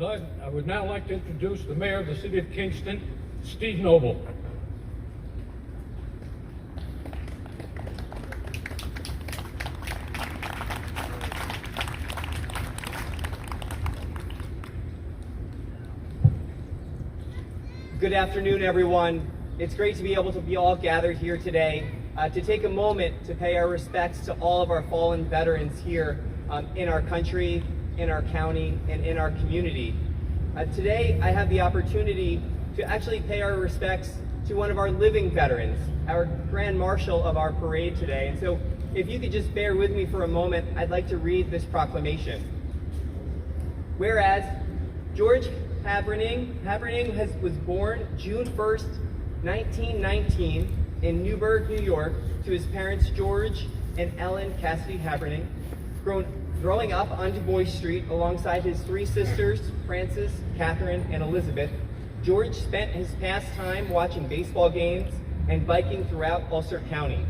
I would now like to introduce the mayor of the city of Kingston, Steve Noble. Good afternoon, everyone. It's great to be able to be all gathered here today to take a moment to pay our respects to all of our fallen veterans here in our country, in our county, and in our community. Today, I have the opportunity to actually pay our respects to one of our living veterans, our Grand Marshal of our parade today. And so, if you could just bear with me for a moment, I'd like to read this proclamation. Whereas George Haberning was born June 1st, 1919 in Newburgh, New York, to his parents George and Ellen Cassidy Haberning. Growing up on Du Bois Street alongside his three sisters, Frances, Catherine, and Elizabeth, George spent his past time watching baseball games and biking throughout Ulster County.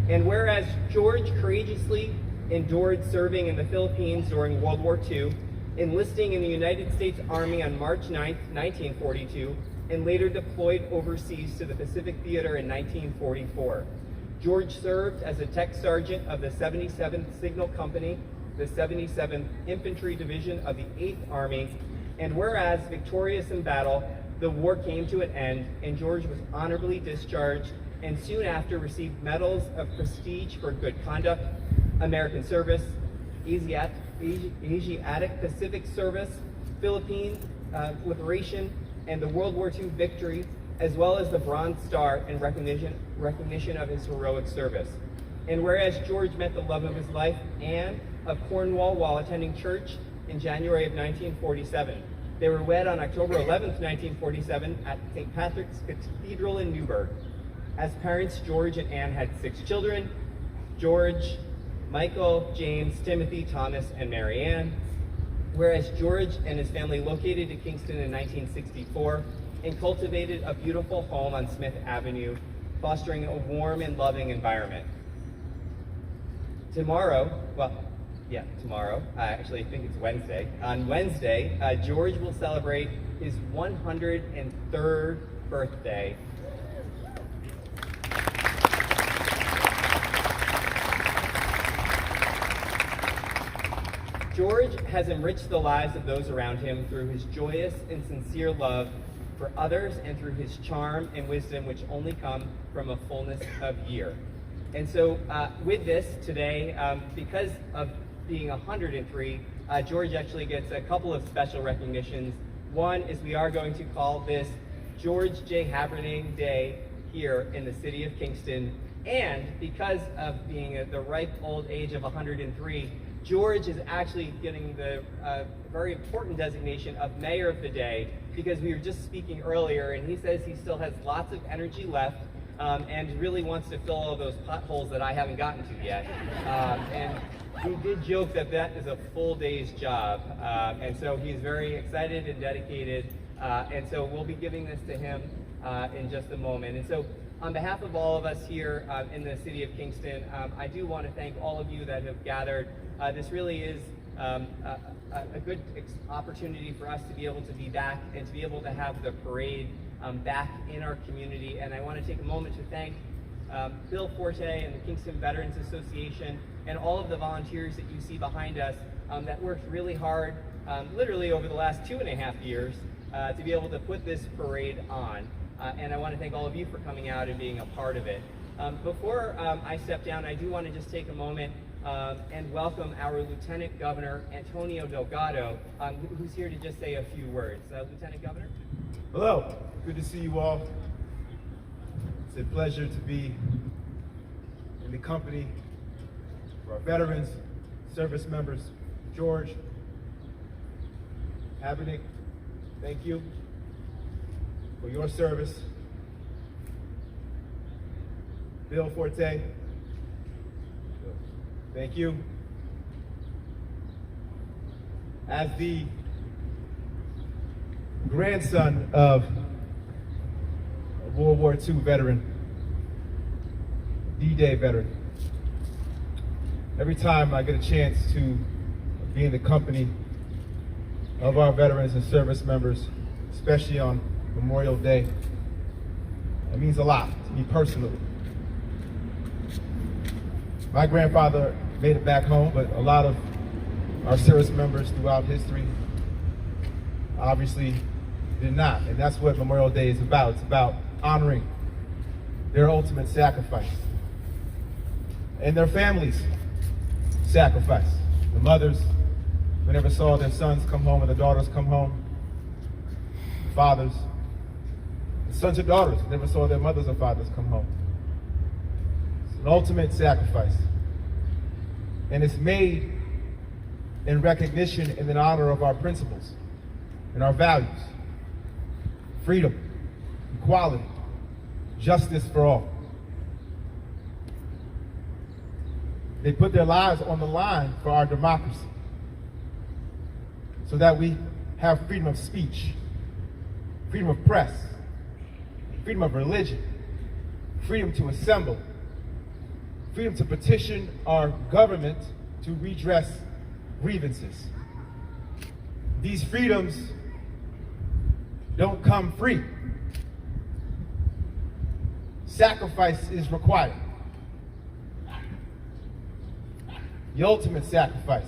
And whereas George courageously endured serving in the Philippines during World War II, enlisting in the United States Army on March 9, 1942, and later deployed overseas to the Pacific Theater in 1944. George served as a tech sergeant of the 77th Signal Company, the 77th Infantry Division of the 8th Army, and whereas victorious in battle, the war came to an end, and George was honorably discharged, and soon after received medals of prestige for good conduct, American service, Asiatic Pacific Service, Philippine Liberation, and the World War II victory, as well as the Bronze Star in recognition of his heroic service. And whereas George met the love of his life, Anne of Cornwall, while attending church in January of 1947. They were wed on October 11th, 1947 at St. Patrick's Cathedral in Newburgh. As parents, George and Anne had 6 children: George, Michael, James, Timothy, Thomas, and Mary Ann. Whereas George and his family located in Kingston in 1964 and cultivated a beautiful home on Smith Avenue, fostering a warm and loving environment. Tomorrow, actually I think it's Wednesday. On Wednesday, George will celebrate his 103rd birthday. George has enriched the lives of those around him through his joyous and sincere love for others and through his charm and wisdom, which only come from a fullness of year. And so with this today, because of being 103, George actually gets a couple of special recognitions. One is we are going to call this George J. Haberning Day here in the city of Kingston. And because of being at the ripe old age of 103, George is actually getting the very important designation of Mayor of the Day, because we were just speaking earlier and he says he still has lots of energy left and really wants to fill all those potholes that I haven't gotten to yet. And he did joke that that is a full day's job. And so he's very excited and dedicated. And so we'll be giving this to him in just a moment. And so on behalf of all of us here in the city of Kingston, I do want to thank all of you that have gathered. This really is a good opportunity for us to be able to be back and to be able to have the parade back in our community. And I want to take a moment to thank Bill Forte and the Kingston Veterans Association and all of the volunteers that you see behind us that worked really hard, literally over the last 2.5 years, to be able to put this parade on. And I want to thank all of you for coming out and being a part of it. Before I step down, I do want to just take a moment and welcome our Lieutenant Governor, Antonio Delgado, who's here to just say a few words. Lieutenant Governor? Hello, good to see you all. It's a pleasure to be in the company of our veterans, service members. George Haberning, thank you for your service. Bill Forte, thank you. As the grandson of a World War II veteran, D-Day veteran, every time I get a chance to be in the company of our veterans and service members, especially on Memorial Day. It means a lot to me personally. My grandfather made it back home, but a lot of our service members throughout history obviously did not. And that's what Memorial Day is about. It's about honoring their ultimate sacrifice and their families' sacrifice. The mothers who never saw their sons come home and the daughters come home. The fathers, the sons and daughters who never saw their mothers or fathers come home. It's an ultimate sacrifice. And it's made in recognition and in honor of our principles and our values. Freedom, equality, justice for all. They put their lives on the line for our democracy so that we have freedom of speech, freedom of press, freedom of religion, freedom to assemble, freedom to petition our government to redress grievances. These freedoms don't come free. Sacrifice is required. The ultimate sacrifice.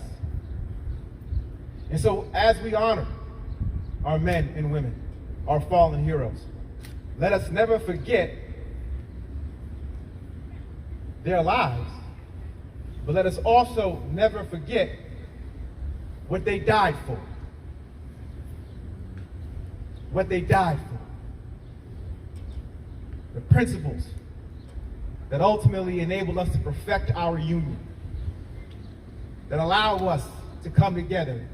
And so as we honor our men and women, our fallen heroes, let us never forget their lives, but let us also never forget what they died for. What they died for. The principles that ultimately enabled us to perfect our union, that allow us to come together,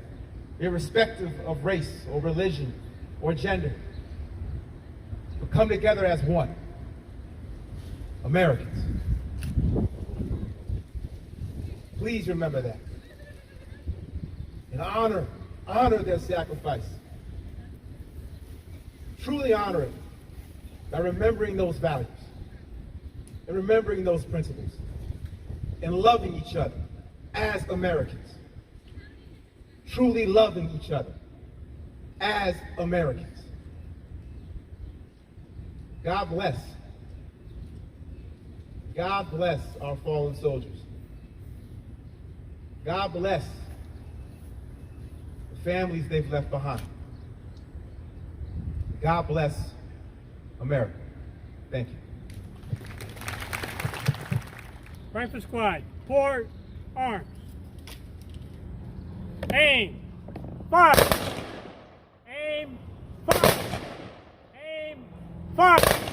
irrespective of race or religion or gender, but come together as one, Americans. Please remember that. And honor their sacrifice. Truly honor it by remembering those values and remembering those principles and loving each other as Americans. Truly loving each other as Americans. God bless. God bless our fallen soldiers. God bless the families they've left behind. God bless America. Thank you. Rifle squad, port arms. Aim, fire. Aim, fire. Aim, fire.